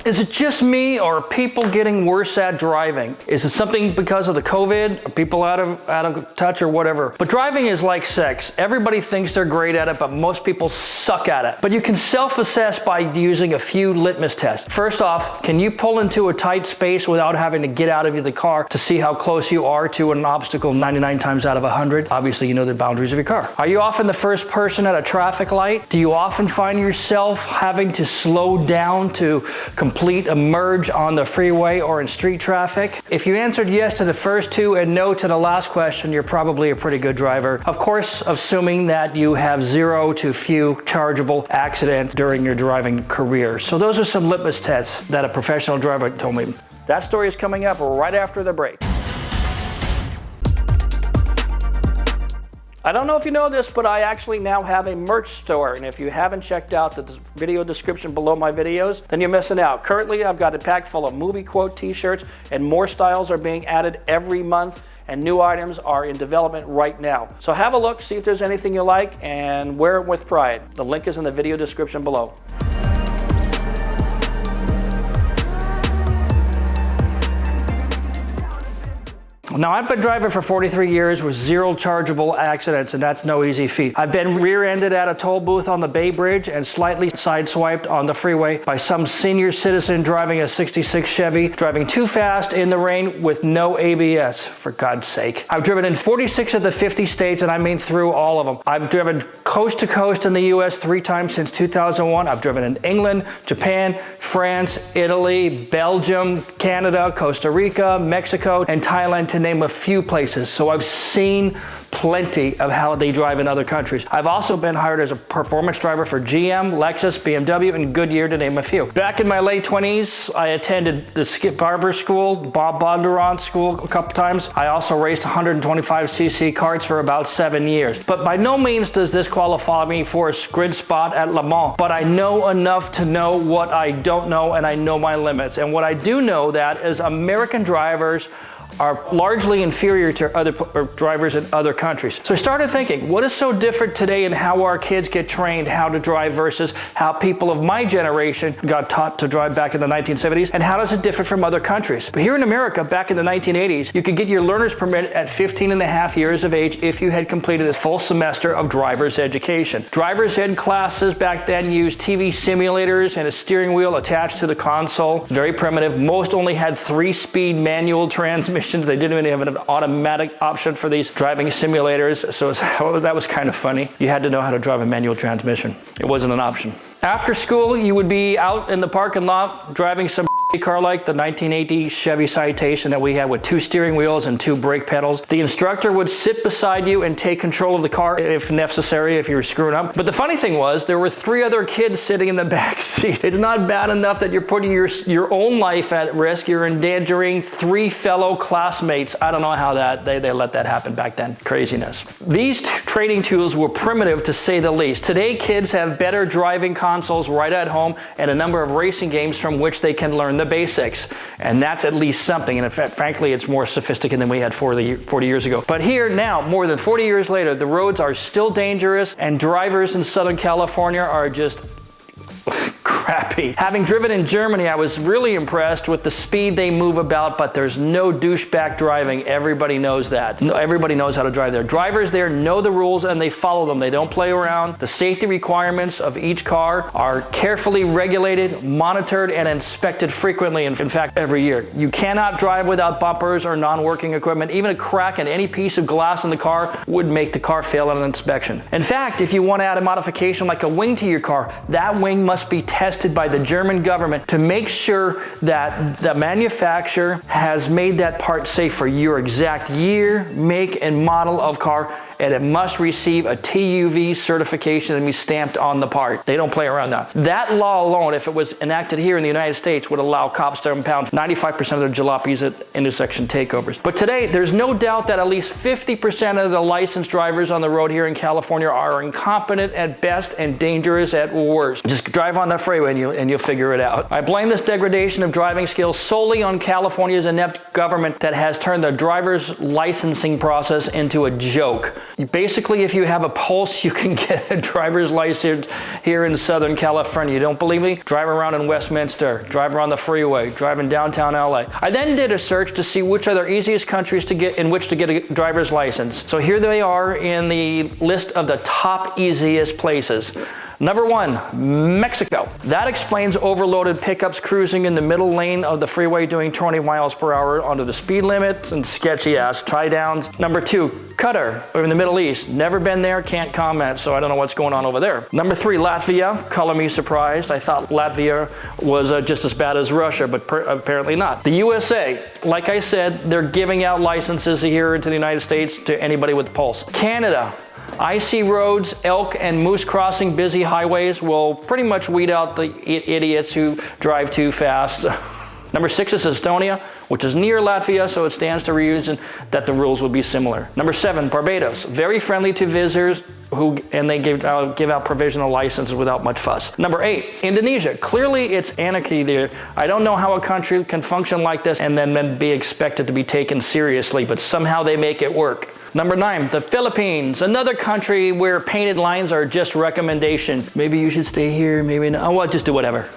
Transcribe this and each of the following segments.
Is it just me, or are people getting worse at driving? Is it something because of the COVID? Are people out of touch or whatever? But driving is like sex. Everybody thinks they're great at it, but most people suck at it. But you can self-assess by using a few litmus tests. First off, can you pull into a tight space without having to get out of the car to see how close you are to an obstacle 99 times out of 100? Obviously, you know the boundaries of your car. Are you often the first person at a traffic light? Do you often find yourself having to slow down to complete a merge on the freeway or in street traffic? If you answered yes to the first two and no to the last question, you're probably a pretty good driver. Of course, assuming that you have zero to few chargeable accidents during your driving career. So those are some litmus tests that a professional driver told me. That story is coming up right after the break. I don't know if you know this, but I actually now have a merch store, and if you haven't checked out the video description below my videos, then you're missing out. Currently, I've got a pack full of movie quote t-shirts, and more styles are being added every month, and new items are in development right now. So have a look, see if there's anything you like, and wear it with pride. The link is in the video description below. Now, I've been driving for 43 years with zero chargeable accidents, and that's no easy feat. I've been rear-ended at a toll booth on the Bay Bridge and slightly sideswiped on the freeway by some senior citizen driving a 66 Chevy, driving too fast in the rain with no ABS, for God's sake. I've driven in 46 of the 50 states, and I mean through all of them. I've driven coast to coast in the US 3 times since 2001. I've driven in England, Japan, France, Italy, Belgium, Canada, Costa Rica, Mexico, and Thailand, to name a few places. So I've seen plenty of how they drive in other countries. I've also been hired as a performance driver for GM, Lexus, BMW, and Goodyear, to name a few. Back in my late 20s, I attended the Skip Barber School, Bob Bondurant School a couple times. I also raced 125cc karts for about 7 years. But by no means does this qualify me for a grid spot at Le Mans. But I know enough to know what I don't know, and I know my limits. And what I do know that is American drivers are largely inferior to other drivers in other countries. So I started thinking, what is so different today in how our kids get trained how to drive versus how people of my generation got taught to drive back in the 1970s, and how does it differ from other countries? But here in America, back in the 1980s, you could get your learner's permit at 15 and a half years of age if you had completed a full semester of driver's education. Driver's ed classes back then used TV simulators and a steering wheel attached to the console. Very primitive. Most only had 3-speed manual transmissions. They didn't even have an automatic option for these driving simulators, so that was kind of funny. You had to know how to drive a manual transmission. It wasn't an option. After school, you would be out in the parking lot driving some car like the 1980 Chevy Citation that we had with 2 steering wheels and 2 brake pedals. The instructor would sit beside you and take control of the car if necessary, if you were screwing up. But the funny thing was, there were 3 other kids sitting in the back seat. It's not bad enough that you're putting your own life at risk. You're endangering 3 fellow classmates. I don't know how they let that happen back then. Craziness. These training tools were primitive, to say the least. Today, kids have better driving consoles right at home and a number of racing games from which they can learn the basics, and that's at least something. And in fact, frankly, it's more sophisticated than we had 40 years ago. But here now, more than 40 years later, the roads are still dangerous, and drivers in Southern California are just crappy. Having driven in Germany, I was really impressed with the speed they move about, but there's no douchebag driving. Everybody knows that. Everybody knows how to drive there. Drivers there know the rules and they follow them. They don't play around. The safety requirements of each car are carefully regulated, monitored, and inspected frequently. In fact, every year. You cannot drive without bumpers or non-working equipment. Even a crack in any piece of glass in the car would make the car fail on an inspection. In fact, if you want to add a modification like a wing to your car, that wing must be tested by the German government to make sure that the manufacturer has made that part safe for your exact year, make, and model of car, and it must receive a TÜV certification and be stamped on the part. They don't play around now. That law alone, if it was enacted here in the United States, would allow cops to impound 95% of their jalopies at intersection takeovers. But today, there's no doubt that at least 50% of the licensed drivers on the road here in California are incompetent at best and dangerous at worst. Just drive on the freeway and you'll figure it out. I blame this degradation of driving skills solely on California's inept government that has turned the driver's licensing process into a joke. Basically, if you have a pulse, you can get a driver's license here in Southern California. You don't believe me? Drive around in Westminster, drive around the freeway, drive in downtown LA. I then did a search to see which are the easiest countries in which to get a driver's license. So here they are in the list of the top easiest places. Number 1, Mexico. That explains overloaded pickups cruising in the middle lane of the freeway doing 20 miles per hour under the speed limit and sketchy ass tie-downs. Number 2, Qatar, or in the Middle East. Never been there, can't comment, so I don't know what's going on over there. Number 3, Latvia. Color me surprised. I thought Latvia was just as bad as Russia, but apparently not. The USA, like I said, they're giving out licenses here into the United States to anybody with a pulse. Canada. Icy roads, elk, and moose crossing busy highways will pretty much weed out the idiots who drive too fast. Number 6 is Estonia, which is near Latvia, so it stands to reason that the rules will be similar. Number 7, Barbados. Very friendly to visitors and they give out provisional licenses without much fuss. Number 8, Indonesia. Clearly it's anarchy there. I don't know how a country can function like this and then be expected to be taken seriously, but somehow they make it work. Number 9, the Philippines, another country where painted lines are just recommendation. Maybe you should stay here, maybe not. Oh, well, just do whatever.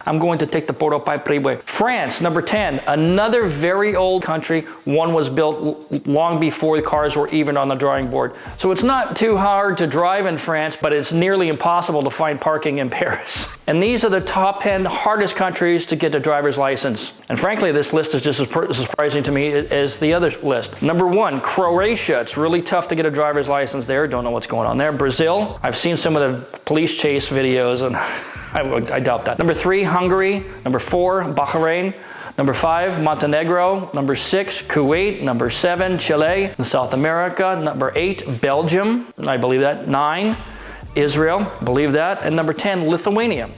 I'm going to take the Port au Prince freeway. France, number 10, another very old country. One was built long before the cars were even on the drawing board. So it's not too hard to drive in France, but it's nearly impossible to find parking in Paris. And these are the top 10 hardest countries to get a driver's license. And frankly, this list is just as surprising to me as the other list. Number 1, Croatia. It's really tough to get a driver's license there. Don't know what's going on there. Brazil. I've seen some of the police chase videos and I doubt that. Number 3, Hungary. Number 4, Bahrain. Number 5, Montenegro. Number 6, Kuwait. Number 7, Chile in South America. Number 8, Belgium. I believe that. 9, Israel. Believe that. And number 10, Lithuania.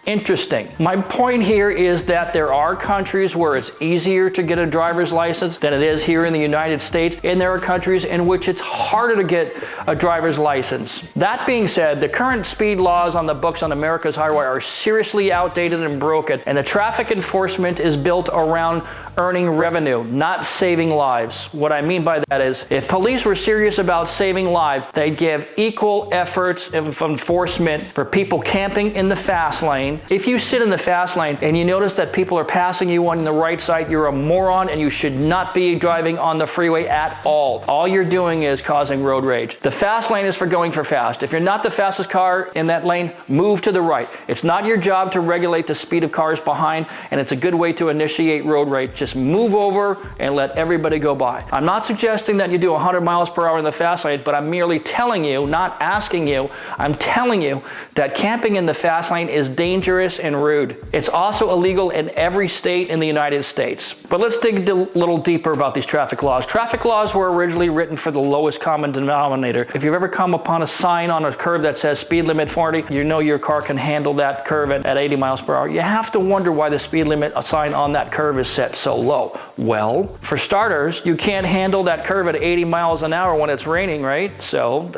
Interesting. My point here is that there are countries where it's easier to get a driver's license than it is here in the United States, and there are countries in which it's harder to get a driver's license. That being said, the current speed laws on the books on America's highway are seriously outdated and broken, and the traffic enforcement is built around earning revenue, not saving lives. What I mean by that is, if police were serious about saving lives, they'd give equal efforts of enforcement for people camping in the fast lane. If you sit in the fast lane and you notice that people are passing you on the right side, you're a moron and you should not be driving on the freeway at all. All you're doing is causing road rage. The fast lane is for going for fast. If you're not the fastest car in that lane, move to the right. It's not your job to regulate the speed of cars behind, and it's a good way to initiate road rage. Just move over and let everybody go by. I'm not suggesting that you do 100 miles per hour in the fast lane, but I'm merely telling you, not asking you, I'm telling you that camping in the fast lane is dangerous and rude. It's also illegal in every state in the United States. But let's dig a little deeper about these traffic laws. Traffic laws were originally written for the lowest common denominator. If you've ever come upon a sign on a curve that says speed limit 40, you know your car can handle that curve at 80 miles per hour. You have to wonder why the speed limit sign on that curve is set so low. Well, for starters, you can't handle that curve at 80 miles an hour when it's raining, right? So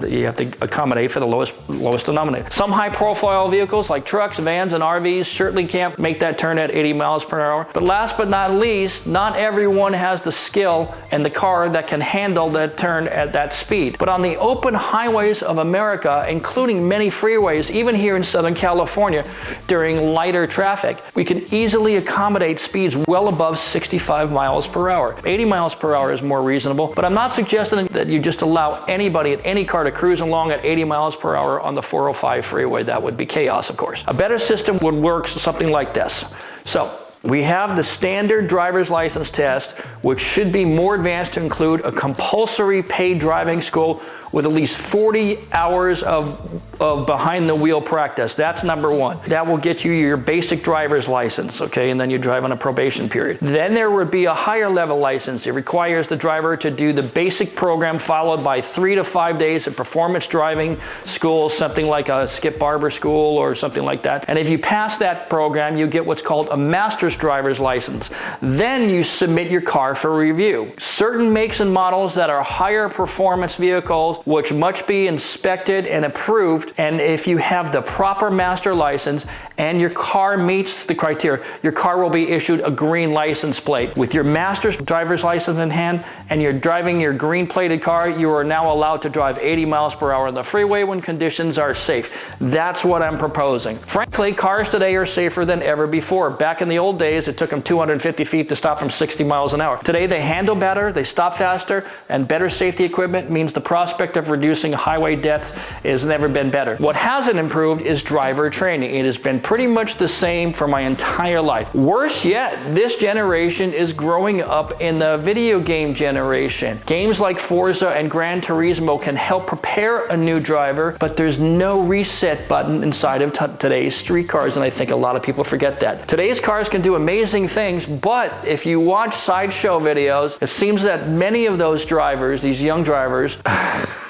you have to accommodate for the lowest denominator. Some high-profile vehicles like trucks, vans, and RVs certainly can't make that turn at 80 miles per hour. But last but not least, not everyone has the skill and the car that can handle that turn at that speed. But on the open highways of America, including many freeways, even here in Southern California, during lighter traffic, we can easily accommodate speeds well above 65 miles per hour. 80 miles per hour is more reasonable, but I'm not suggesting that you just allow anybody at any car to cruise along at 80 miles per hour on the 405 freeway. That would be chaos, of course. A better system would work something like this. So, we have the standard driver's license test, which should be more advanced to include a compulsory paid driving school with at least 40 hours of behind the wheel practice. That's number 1. That will get you your basic driver's license, okay, and then you drive on a probation period. Then there would be a higher level license. It requires the driver to do the basic program followed by 3 to 5 days of performance driving school, something like a Skip Barber school or something like that. And if you pass that program, you get what's called a master's master's driver's license. Then you submit your car for review. Certain makes and models that are higher performance vehicles, which must be inspected and approved, and if you have the proper master license and your car meets the criteria, your car will be issued a green license plate. With your master's driver's license in hand and you're driving your green plated car, you are now allowed to drive 80 miles per hour on the freeway when conditions are safe. That's what I'm proposing. Frankly, cars today are safer than ever before. Back in the old days, it took them 250 feet to stop from 60 miles an hour. Today, they handle better, they stop faster, and better safety equipment means the prospect of reducing highway deaths has never been better. What hasn't improved is driver training. It has been pretty much the same for my entire life. Worse yet, this generation is growing up in the video game generation. Games like Forza and Gran Turismo can help prepare a new driver, but there's no reset button inside of today's street cars, and I think a lot of people forget that. Today's cars can do amazing things, but if you watch sideshow videos, it seems that many of those drivers, these young drivers,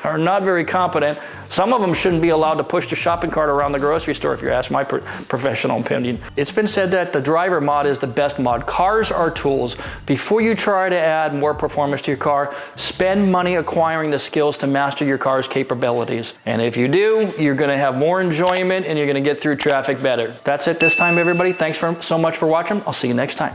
are not very competent. Some of them shouldn't be allowed to push the shopping cart around the grocery store, if you ask my professional opinion. It's been said that the driver mod is the best mod. Cars are tools. Before you try to add more performance to your car, spend money acquiring the skills to master your car's capabilities. And if you do, you're going to have more enjoyment and you're going to get through traffic better. That's it this time, everybody. Thanks so much for watching. I'll see you next time.